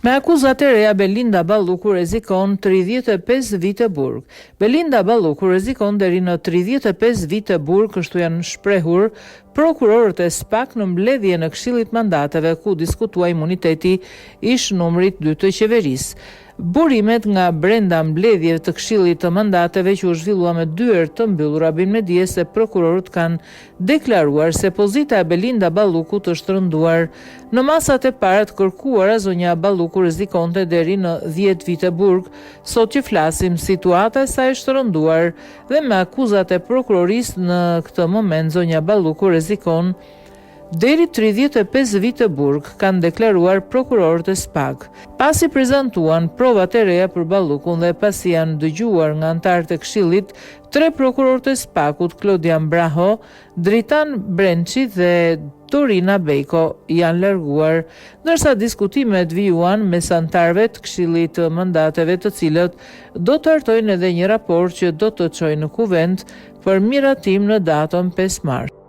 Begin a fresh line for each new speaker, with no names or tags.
Me akuzat e reja, Belinda Balluku rrezikon 35 vite burg. Belinda Balluku rrezikon deri në 35 vite burg, kështu janë shprehur prokurorët e SPAK në mbledhje në Këshillit Mandateve ku diskutua imuniteti ish numrit 2 të qeverisë. Burimet nga brenda mbledhjeve të Këshillit të Mandateve që u zhvillua me dyer të mbyllura bin me dije se prokurorët kanë deklaruar se pozita e Belinda Ballukut është rënduar. Në masat e para të kërkuara, zonja Balluku rrezikonte deri në 10 vite burg. Sot që flasim, situata e saj është rënduar dhe me akuzat e prokurorisë në këtë moment zonja Balluku rrezikon deri 35 vite burg, kanë deklaruar prokurorët e SPAK. Pasi prezantuan provat e reja për Ballukun dhe pasi janë dëgjuar nga anëtarët e Këshillit, 3 prokurorët e SPAK-ut, Klodian Braho, Dritan Brençi dhe Dorina Bejko janë larguar, ndërsa diskutimet vijuan mes anëtarëve të Këshillit të Mandateve, të cilët do të hartojnë edhe një raport që do të çojë në kuvent për miratim në datën 5 mars.